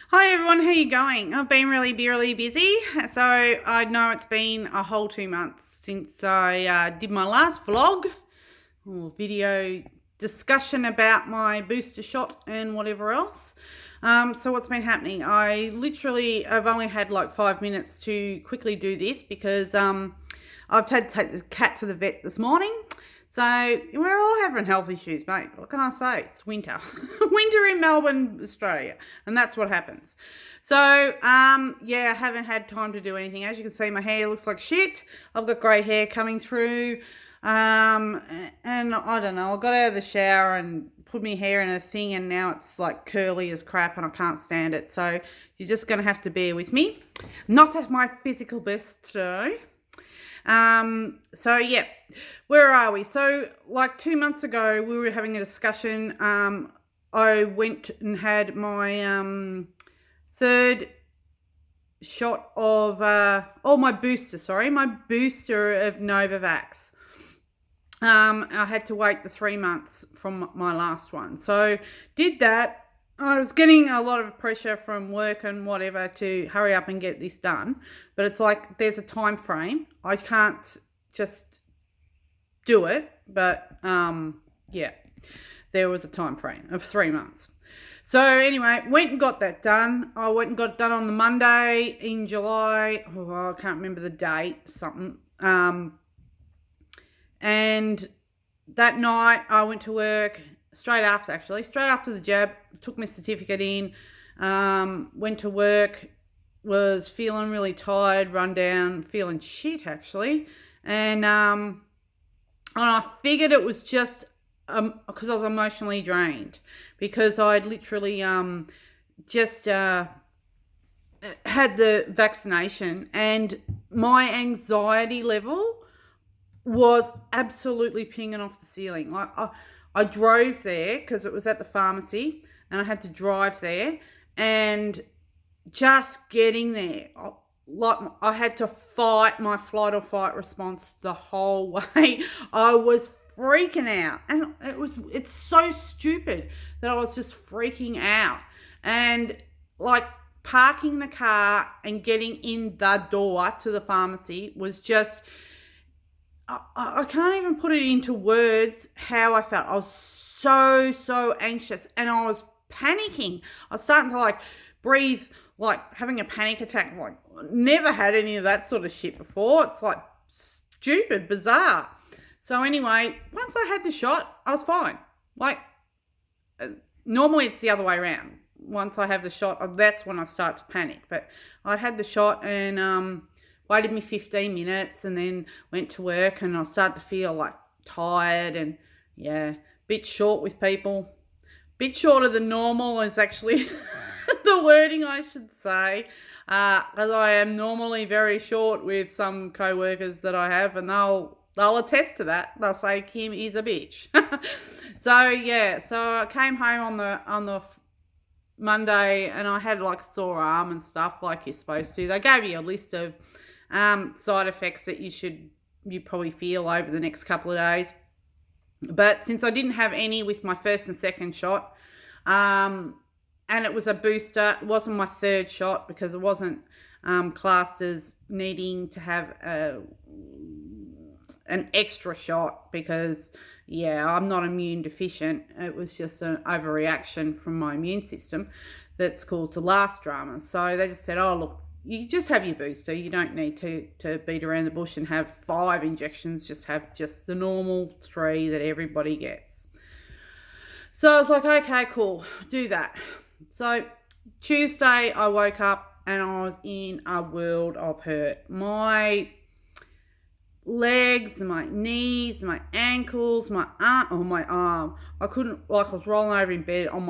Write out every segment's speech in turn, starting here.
Hi everyone, how you going? I've been really busy. So I know it's been a whole 2 months since I did my last vlog or video discussion about my booster shot and whatever else. So what's been happening? I've only had like 5 minutes to quickly do this because I've had to take the cat to the vet this morning. So we're all having health issues, mate. What can I say? It's winter. Winter in Melbourne, Australia. And that's what happens. So, yeah, I haven't had time to do anything. As you can see, my hair looks like shit. I've got grey hair coming through. And I don't know. I got out of the shower and put my hair in a thing and now it's like curly as crap and I can't stand it. So you're just going to have to bear with me. Not at my physical best today. So yeah, where are we? So like 2 months ago, we were having a discussion. I went and had my third shot of my booster of Novavax. I had to wait the 3 months from my last one. So did that. I was getting a lot of pressure from work and whatever to hurry up and get this done. But it's like there's a time frame. I can't just do it. But yeah, there was a time frame of 3 months. So anyway, went and got that done. I went and got it done on the Monday in July. Oh, I can't remember the date, something. And that night I went to work straight after the jab, took my certificate in, went to work, was feeling really tired, run down, feeling shit actually. And I figured it was just because I was emotionally drained because I'd literally just had the vaccination and my anxiety level was absolutely pinging off the ceiling. Like I drove there because it was at the pharmacy and I had to drive there, and just getting there, like I had to fight my flight or fight response the whole way. I was freaking out, and it's so stupid that I was just freaking out. And like parking the car and getting in the door to the pharmacy was just, I can't even put it into words how I felt. I was so anxious and I was panicking. I was starting to like breathe, like having a panic attack. Like never had any of that sort of shit before. It's like stupid, bizarre. So anyway, once I had the shot, I was fine. Like normally it's the other way around. Once I have the shot, that's when I start to panic. But I had the shot and waited me 15 minutes and then went to work, and I started to feel like tired and yeah, bit short with people. Bit shorter than normal is actually the wording I should say, as I am normally very short with some co-workers that I have, and they'll attest to that. They'll say Kim is a bitch. So yeah, so I came home on the Monday and I had like a sore arm and stuff like you're supposed to. They gave you a list of side effects that you probably feel over the next couple of days. But since I didn't have any with my first and second shot, and it was a booster, it wasn't my third shot because it wasn't classed as needing to have an extra shot because, yeah, I'm not immune deficient. It was just an overreaction from my immune system that's caused the last drama. So they just said, oh, look, you just have your booster. You don't need to beat around the bush and have 5 injections. Just have just the normal 3 that everybody gets. So I was like, okay, cool, do that. So Tuesday I woke up and I was in a world of hurt. My legs, my knees, my ankles, my arm. I couldn't, like I was rolling over in bed on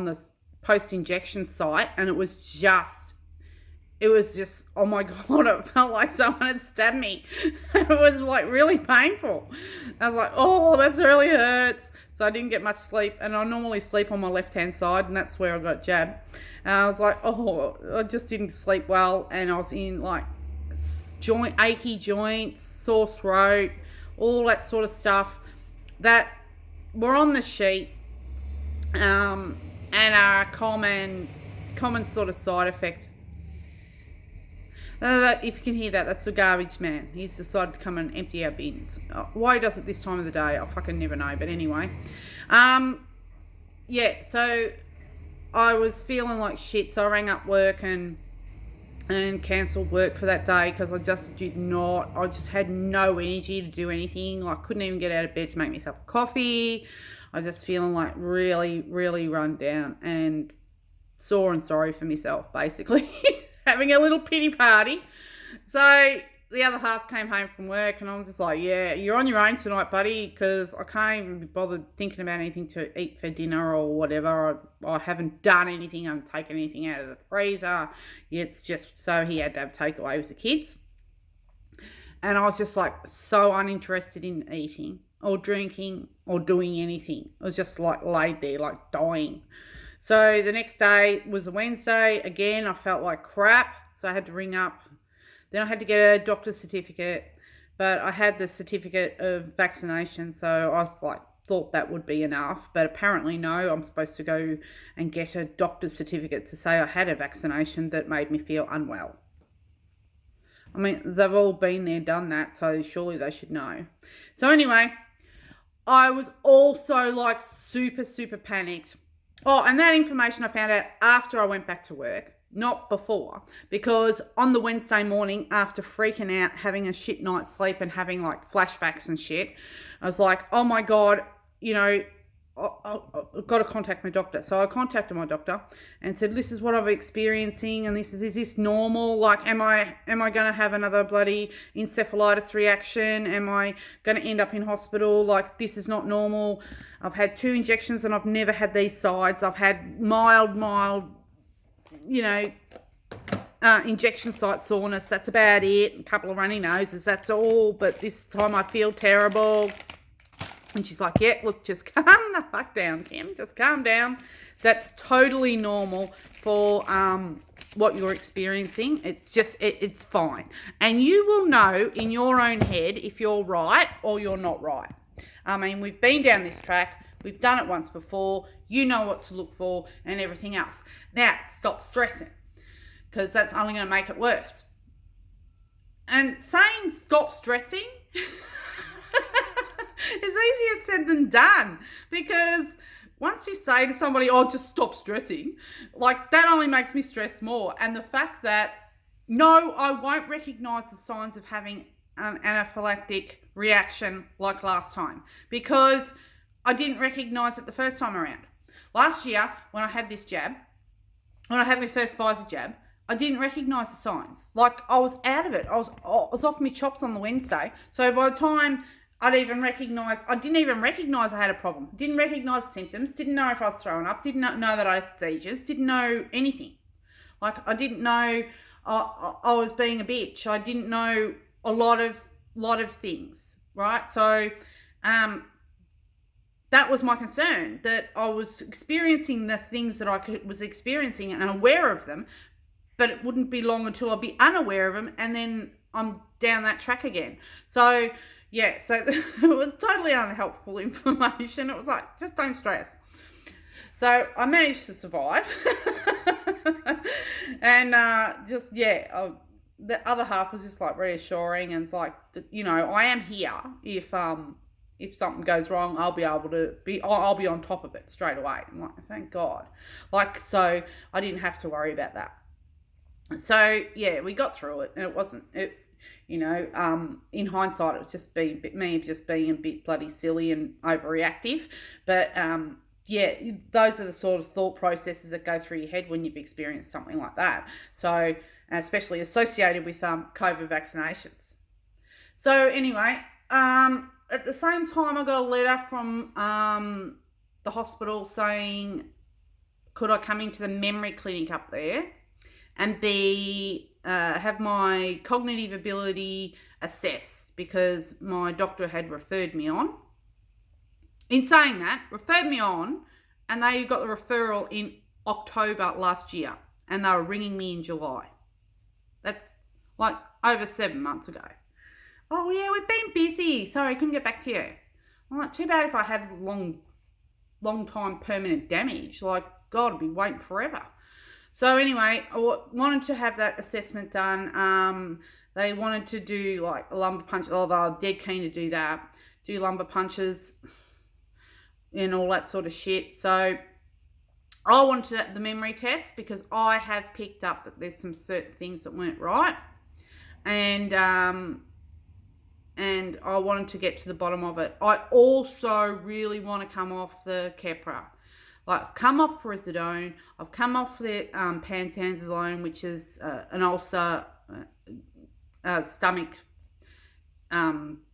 the post-injection site, and it was just, oh my God, it felt like someone had stabbed me. It was like really painful. I was like, oh, that really hurts. So I didn't get much sleep, and I normally sleep on my left-hand side, and that's where I got jabbed. And I was like, oh, I just didn't sleep well, and I was in like achy joints, sore throat, all that sort of stuff that were on the sheet, and are common common sort of side effect. If you can hear that, that's the garbage man. He's decided to come and empty our bins. Why he does it this time of the day, I fucking never know. But anyway, yeah. So I was feeling like shit, so I rang up work and cancelled work for that day because I just had no energy to do anything. Like, couldn't even get out of bed to make myself a coffee. I was just feeling like really, really run down and sore and sorry for myself, basically. Having a little pity party. So the other half came home from work and I was just like, yeah, you're on your own tonight, buddy, because I can't even be bothered thinking about anything to eat for dinner or whatever. I haven't done anything. I haven't taken anything out of the freezer. It's just so he had to have takeaway with the kids. And I was just like so uninterested in eating or drinking or doing anything. I was just like laid there like dying. So the next day was a Wednesday. Again, I felt like crap. So I had to ring up. Then I had to get a doctor's certificate. But I had the certificate of vaccination. So I thought that would be enough. But apparently no, I'm supposed to go and get a doctor's certificate to say I had a vaccination that made me feel unwell. I mean, they've all been there, done that. So surely they should know. So anyway, I was also like super, super panicked. Oh, and that information I found out after I went back to work, not before, because on the Wednesday morning, after freaking out, having a shit night's sleep and having like flashbacks and shit, I was like, oh my God, you know, I've got to contact my doctor. So I contacted my doctor and said, this is what I'm experiencing and is this normal? Like, am I going to have another bloody encephalitis reaction? Am I going to end up in hospital? Like, this is not normal. I've had 2 injections and I've never had these sides. I've had mild, you know, injection site soreness. That's about it. A couple of runny noses. That's all. But this time I feel terrible. And she's like, yeah, look, just calm the fuck down, Kim. Just calm down. That's totally normal for what you're experiencing. It's just, it's fine. And you will know in your own head if you're right or you're not right. I mean, we've been down this track. We've done it once before. You know what to look for and everything else. Now, stop stressing because that's only going to make it worse. And saying stop stressing... it's easier said than done, because once you say to somebody, oh, just stop stressing, like that only makes me stress more. And the fact that, no, I won't recognise the signs of having an anaphylactic reaction like last time, because I didn't recognise it the first time around. Last year, when I had this jab, when I had my first Pfizer jab, I didn't recognise the signs. Like, I was out of it. I was off my chops on the Wednesday. So by the time I didn't even recognise I had a problem. Didn't recognise symptoms. Didn't know if I was throwing up. Didn't know that I had seizures. Didn't know anything. Like, I didn't know I was being a bitch. I didn't know a lot of things, right? So that was my concern, that I was experiencing the things that I was experiencing and aware of them, but it wouldn't be long until I'd be unaware of them, and then I'm down that track again. So... yeah, so it was totally unhelpful information. It was like, just don't stress. So I managed to survive. And the other half was just like reassuring, and it's like, you know, I am here. If something goes wrong, I'll be on top of it straight away. I'm like, thank God. Like, so I didn't have to worry about that. So yeah, we got through it, and you know, in hindsight, it was just being a bit bloody silly and overreactive. But yeah, those are the sort of thought processes that go through your head when you've experienced something like that. So, especially associated with COVID vaccinations. So anyway, at the same time, I got a letter from the hospital saying, could I come into the memory clinic up there and have my cognitive ability assessed, because my doctor had referred me on. In saying that, referred me on, and they got the referral in October last year, and they were ringing me in July. That's like over 7 months ago. Oh yeah, we've been busy. Sorry, couldn't get back to you. I'm like, too bad if I had long time permanent damage. Like, God, I'd be waiting forever. So anyway, wanted to have that assessment done. They wanted to do like a lumbar punch. Oh, they were dead keen to do that. Do lumbar punches and all that sort of shit. So I wanted the memory test because I have picked up that there's some certain things that weren't right. And I wanted to get to the bottom of it. I also really want to come off the Keppra. Like, I've come off Perazidone, I've come off the Pantanzolone, which is an ulcer stomach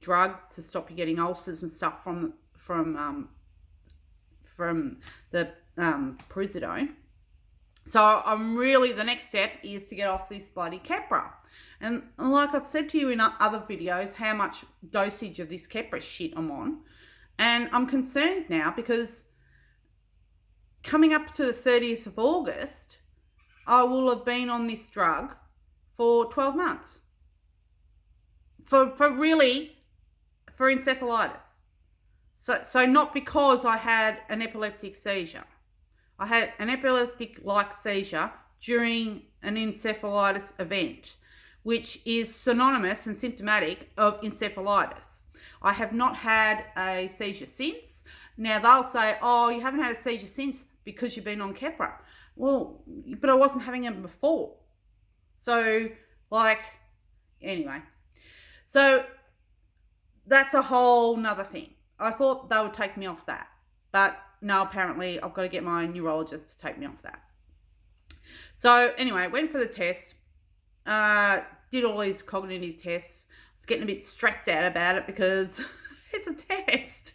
drug to stop you getting ulcers and stuff from the Perazidone. So I'm really, the next step is to get off this bloody Keppra. And like I've said to you in other videos, how much dosage of this Keppra shit I'm on. And I'm concerned now because coming up to the 30th of August, I will have been on this drug for 12 months. For encephalitis. So not because I had an epileptic seizure. I had an epileptic-like seizure during an encephalitis event, which is synonymous and symptomatic of encephalitis. I have not had a seizure since. Now, they'll say, oh, you haven't had a seizure since because you've been on Keppra. Well, but I wasn't having them before. So, anyway. So, that's a whole nother thing. I thought they would take me off that. But no, apparently I've got to get my neurologist to take me off that. So, anyway, went for the test. Did all these cognitive tests. I was getting a bit stressed out about it because it's a test.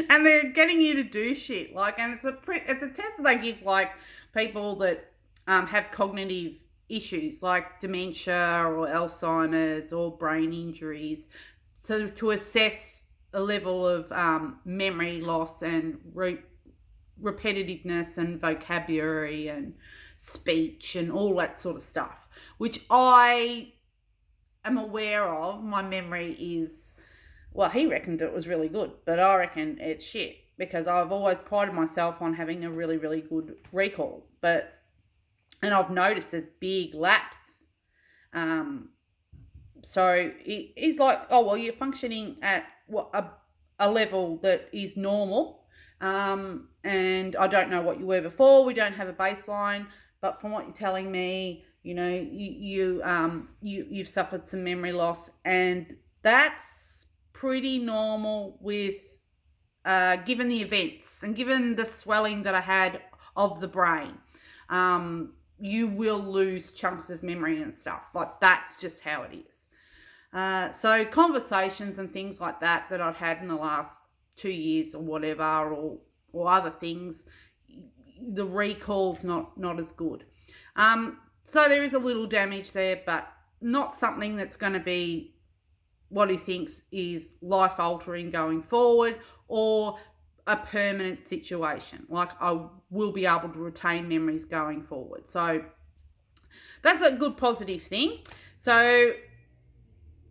And they're getting you to do shit. And it's a test that they give people that have cognitive issues like dementia or Alzheimer's or brain injuries, so to assess a level of memory loss and repetitiveness and vocabulary and speech and all that sort of stuff, which I am aware of. My memory is, well, he reckoned it was really good, but I reckon it's shit because I've always prided myself on having a really, really good recall. And I've noticed there's big lapse. So he's like, oh, well, you're functioning at a level that is normal. And I don't know what you were before. We don't have a baseline, but from what you're telling me, you know, you've suffered some memory loss, and that's pretty normal with given the events and given the swelling that I had of the brain. You will lose chunks of memory and stuff. That's just how it is. So conversations and things like that I'd had in the last 2 years or whatever, or other things, the recall's not as good. So there is a little damage there, but not something that's going to be what he thinks is life-altering going forward or a permanent situation. I will be able to retain memories going forward. So that's a good positive thing. So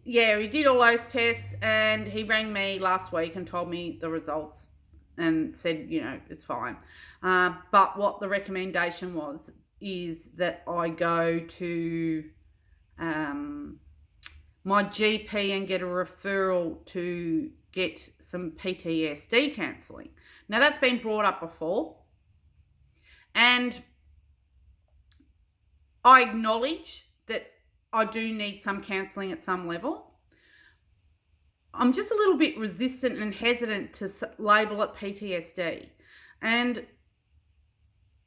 yeah, he did all those tests and he rang me last week and told me the results and said, you know, it's fine. But what the recommendation is that I go to my GP and get a referral to get some PTSD counselling. Now, that's been brought up before, and I acknowledge that I do need some counselling at some level. I'm just a little bit resistant and hesitant to label it PTSD. And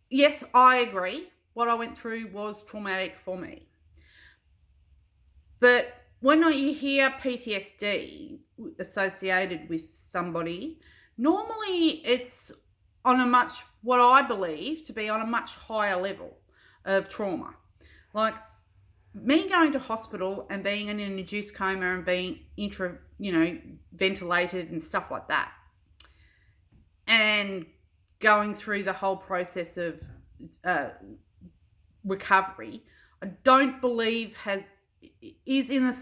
yes, I agree. What I went through was traumatic for me. But when you hear PTSD associated with somebody, normally it's on what I believe to be on a much higher level of trauma. Like me going to hospital and being in an induced coma and being ventilated and stuff like that, and going through the whole process of recovery, I don't believe is in the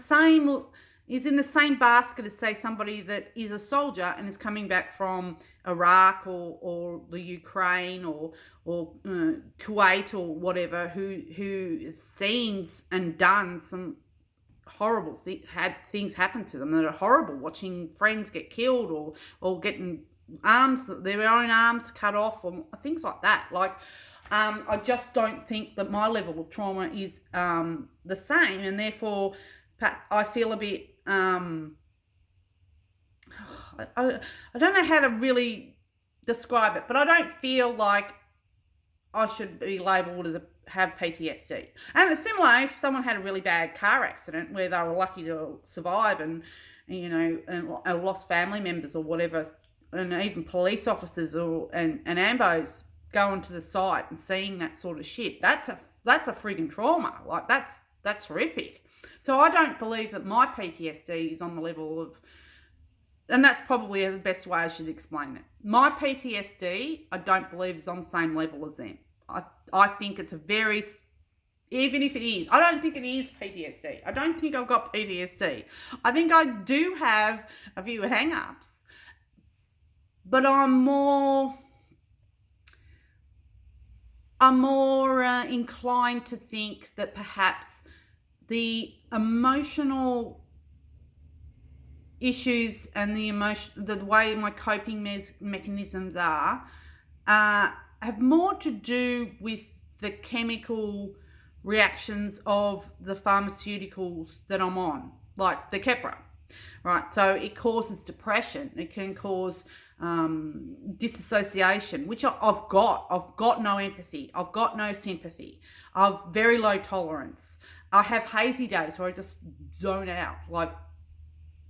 is in the same basket as, say, somebody that is a soldier and is coming back from Iraq or the Ukraine or Kuwait or whatever, who has seen and done some horrible had things happen to them that are horrible, watching friends get killed or getting their own arms cut off or things like that. Like, I just don't think that my level of trauma is the same, and therefore I feel a bit I don't know how to really describe it, but I don't feel like I should be labelled as have PTSD. And it's similar if someone had a really bad car accident where they were lucky to survive and lost family members or whatever, and even police officers and ambos going to the site and seeing that sort of shit. That's a frigging trauma. Like, that's horrific. So I don't believe that my PTSD is on the level of, and that's probably the best way I should explain it. My PTSD, I don't believe is on the same level as them. I think it's even if it is, I don't think it is PTSD. I don't think I've got PTSD. I think I do have a few hang-ups, but I'm more inclined to think that perhaps the emotional issues and the way my coping mechanisms are have more to do with the chemical reactions of the pharmaceuticals that I'm on, like the Keppra, right? So it causes depression. It can cause disassociation, which I've got. I've got no empathy. I've got no sympathy. I've very low tolerance. I have hazy days where I just zone out. Like,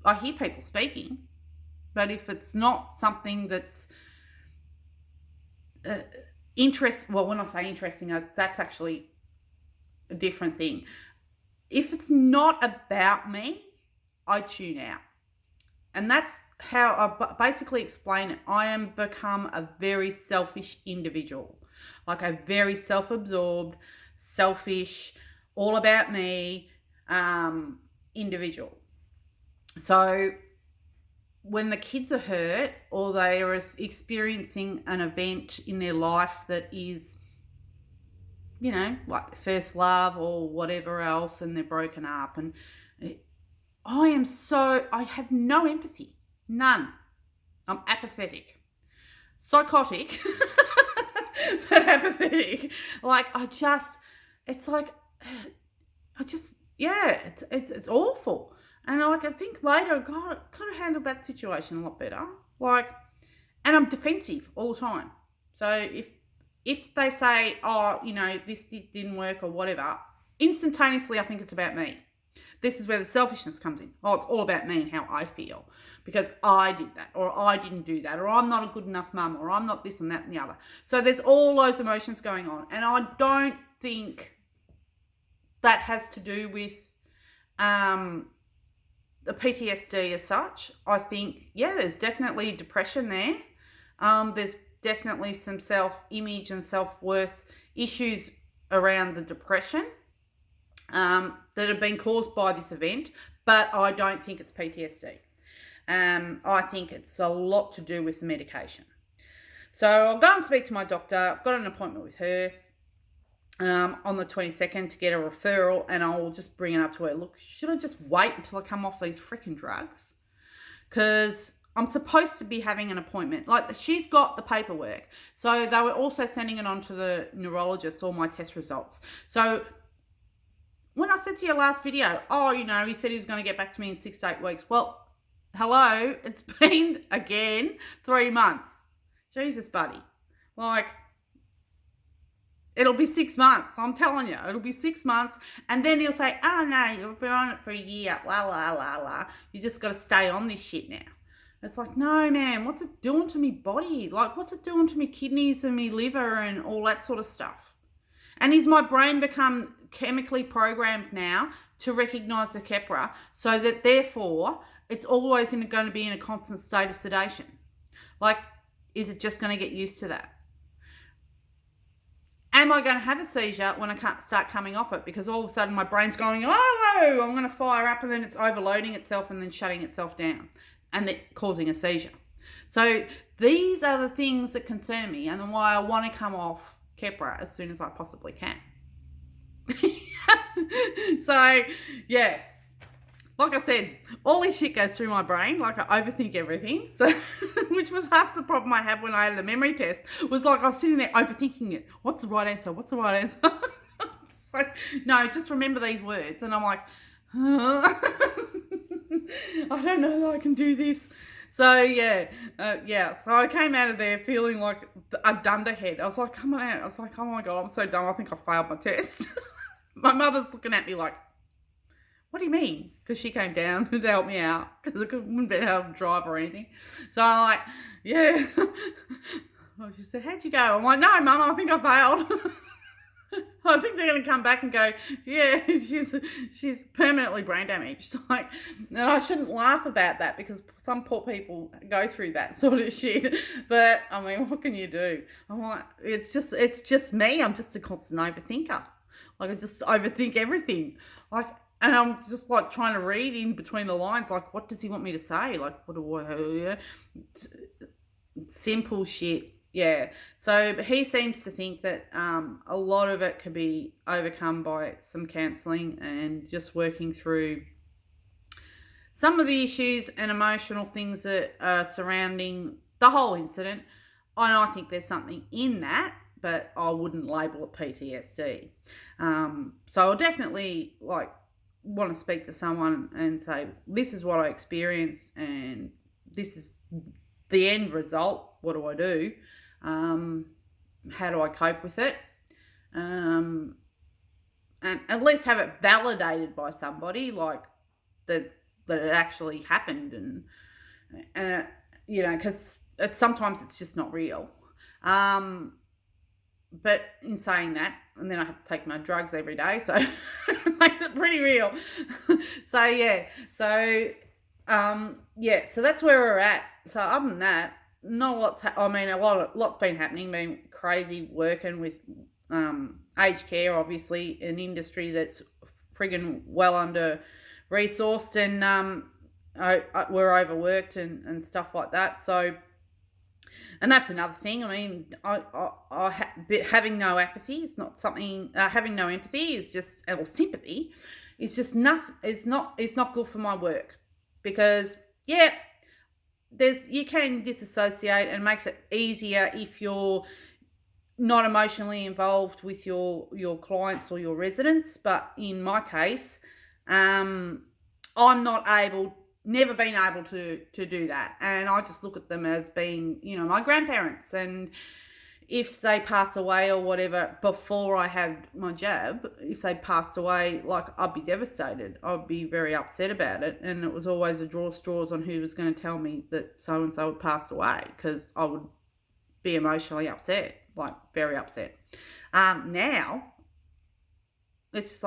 I hear people speaking, but if it's not something that's well, when I say interesting, that's actually a different thing. If it's not about me, I tune out. And that's how I basically explain it. I am become a very selfish individual, like a very self-absorbed, selfish, all about me individual. So when the kids are hurt or they are experiencing an event in their life that is, like first love or whatever else, and they're broken up, and I have no empathy, none. I'm apathetic, psychotic, but apathetic. Like, it's awful. And I think later, God, I could have handled that situation a lot better. Like, and I'm defensive all the time. So if they say, this didn't work or whatever, instantaneously I think it's about me. This is where the selfishness comes in. Oh, it's all about me and how I feel because I did that, or I didn't do that, or I'm not a good enough mum, or I'm not this and that and the other. So there's all those emotions going on. And I don't think that has to do with the PTSD as such. I think, there's definitely depression there. There's definitely some self-image and self-worth issues around the depression that have been caused by this event, but I don't think it's PTSD. I think it's a lot to do with the medication. So I'll go and speak to my doctor. I've got an appointment with her on the 22nd to get a referral, and I'll just bring it up to her. Look, should I just wait until I come off these freaking drugs? Because I'm supposed to be having an appointment. Like, she's got the paperwork. So they were also sending it on to the neurologist, all my test results. So when I said to your last video, he said he was going to get back to me in 6 to 8 weeks. Well, hello, it's been, again, 3 months. Jesus, buddy. Like, it'll be 6 months. I'm telling you, it'll be 6 months. And then he'll say, oh, no, you've been on it for a year. La, la, la, la. You just got to stay on this shit now. It's like, no, man, what's it doing to me body? Like, what's it doing to me kidneys and me liver and all that sort of stuff? And is my brain become chemically programmed now to recognise the Keppra so that therefore it's always going to be in a constant state of sedation? Like, is it just going to get used to that? am I going to have a seizure when I can't start coming off it? Because all of a sudden my brain's going, oh, I'm going to fire up, and then it's overloading itself and then shutting itself down and then causing a seizure. So these are the things that concern me, and why I want to come off Keppra as soon as I possibly can. So, yeah. Like I said, all this shit goes through my brain. Like, I overthink everything. So, which was half the problem I had when I had the memory test. Was like I was sitting there overthinking it. What's the right answer? What's the right answer? So, no, just remember these words. And I'm like, I don't know that I can do this. So, yeah. So I came out of there feeling like a dunderhead. I was like, come on out. I was like, oh my God, I'm so dumb. I think I failed my test. My mother's looking at me like, what do you mean? Because she came down to help me out because I couldn't be able to drive or anything. So I'm like, yeah. Well, she said, how'd you go? I'm like, no, Mum, I think I failed. I think they're going to come back and go, yeah, she's permanently brain damaged. Like, and I shouldn't laugh about that because some poor people go through that sort of shit. But I mean, what can you do? I'm like, it's just me. I'm just a constant overthinker. Like, I just overthink everything. Like, and I'm just like trying to read in between the lines, like, what does he want me to say? Like, what do I, simple shit. Yeah. So but he seems to think that a lot of it could be overcome by some counselling and just working through some of the issues and emotional things that are surrounding the whole incident. And I think there's something in that, but I wouldn't label it PTSD. So I'll definitely want to speak to someone and say, this is what I experienced and this is the end result. What do I do? How do I cope with it? And at least have it validated by somebody, like that it actually happened, and because sometimes it's just not real. But in saying that, and then I have to take my drugs every day, so it makes it pretty real. So yeah, so that's where we're at. So other than that, not lots. Lots been happening. Been crazy working with aged care, obviously an industry that's friggin' well under resourced, and we're overworked and stuff like that. So. And that's another thing. I mean, having no apathy is not something. Having no empathy is just, or sympathy, is just nothing. It's not good for my work, because you can disassociate, and it makes it easier if you're not emotionally involved with your clients or your residents. But in my case, I'm not able. Never been able to do that, and I just look at them as being, my grandparents, and if they pass away or whatever before I had my jab, if they passed away, I'd be devastated. I'd be very upset about it, and it was always a draw straws on who was going to tell me that so and so had passed away, because I would be emotionally upset, very upset. Now it's just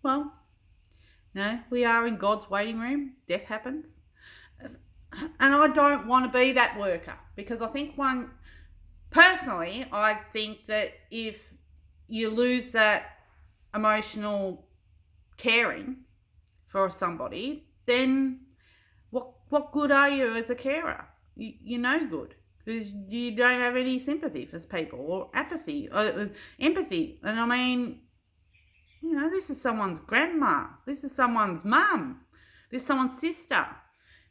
well. We are in God's waiting room. Death happens. And I don't want to be that worker, because I think personally, I think that if you lose that emotional caring for somebody, then what good are you as a carer? You're no good, because you don't have any sympathy for people, or apathy, or empathy. And I mean, this is someone's grandma. This is someone's mum. This is someone's sister.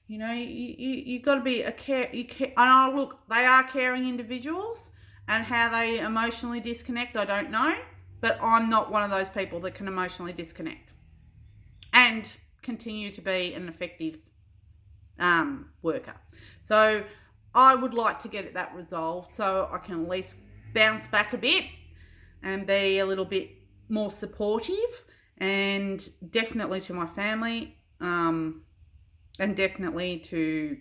You got to be a care. And look, they are caring individuals, and how they emotionally disconnect, I don't know. But I'm not one of those people that can emotionally disconnect and continue to be an effective worker. So I would like to get that resolved, so I can at least bounce back a bit and be a little bit more supportive, and definitely to my family, and definitely to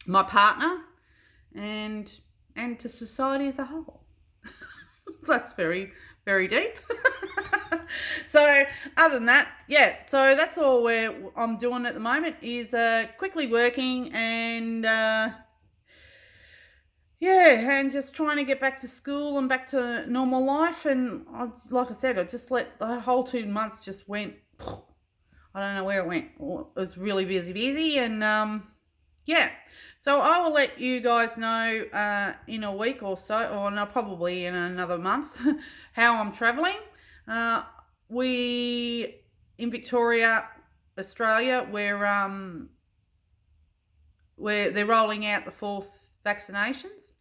my partner, and to society as a whole. That's very, very deep. So other than that, so that's all I'm doing at the moment, is quickly working, and yeah, and just trying to get back to school and back to normal life. And like I said, I just let the whole 2 months just went. I don't know where it went. It was really busy, and yeah. So I will let you guys know in a week or so, or no, probably in another month, how I'm travelling. We in Victoria, Australia, where they're rolling out the 4th vaccinations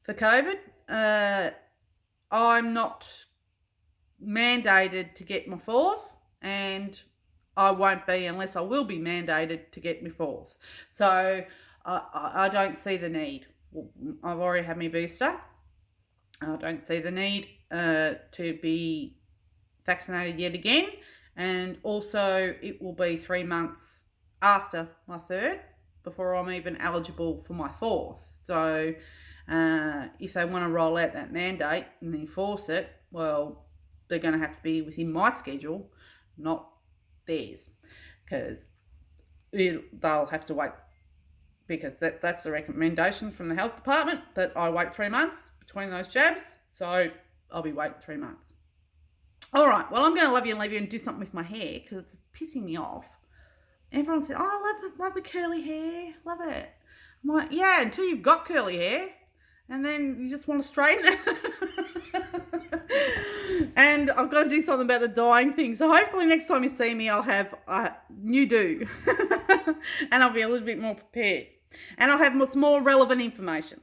for COVID. I'm not mandated to get my 4th, and I won't be unless I will be mandated to get my 4th. So I don't see the need. I've already had my booster. I don't see the need to be vaccinated yet again. And also, it will be 3 months after my 3rd before I'm even eligible for my 4th. So if they want to roll out that mandate and enforce it, well, they're going to have to be within my schedule, not theirs, because they'll have to wait, because that's the recommendation from the health department, that I wait 3 months between those jabs. So I'll be waiting 3 months. All right, well, I'm going to love you and leave you and do something with my hair because it's pissing me off. Everyone said, oh, love the curly hair, love it. I'm like, yeah, until you've got curly hair, and then you just want to straighten it. And I've got to do something about the dyeing thing. So hopefully next time you see me, I'll have a new do. And I'll be a little bit more prepared. And I'll have some more relevant information.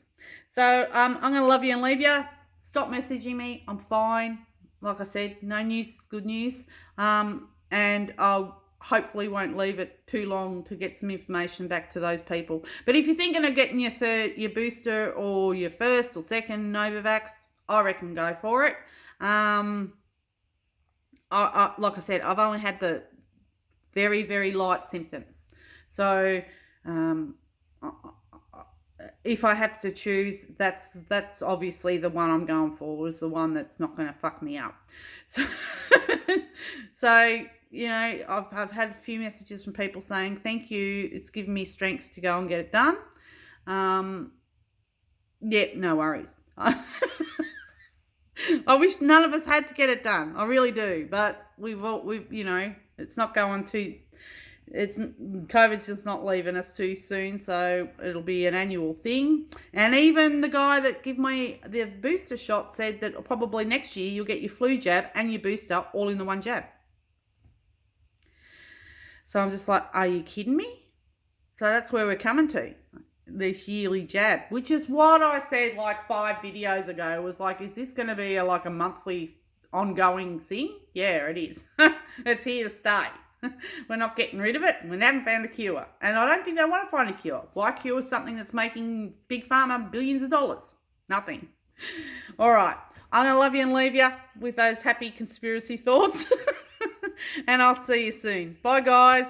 So I'm going to love you and leave you. Stop messaging me. I'm fine. Like I said, no news is good news. And I'll hopefully won't leave it too long to get some information back to those people. But if you're thinking of getting your booster or your first or second Novavax, I reckon go for it. Like I said, I've only had the very, very light symptoms. So if I have to choose, that's obviously the one I'm going for, is the one that's not going to fuck me up. So you know, I've had a few messages from people saying thank you, it's given me strength to go and get it done. Yeah, no worries. I wish none of us had to get it done. I really do, but we've you know, it's not going to. COVID's just not leaving us too soon, so it'll be an annual thing. And even the guy that gave me the booster shot said that probably next year you'll get your flu jab and your booster all in the one jab. So I'm just like, are you kidding me? So that's where we're coming to, this yearly jab, which is what I said like 5 videos ago. It was like, is this going to be like a monthly ongoing thing? Yeah, it is. It's here to stay. We're not getting rid of it. We haven't found a cure. And I don't think they want to find a cure. Why cure something that's making Big Pharma billions of dollars? Nothing. All right. I'm going to love you and leave you with those happy conspiracy thoughts. And I'll see you soon. Bye, guys.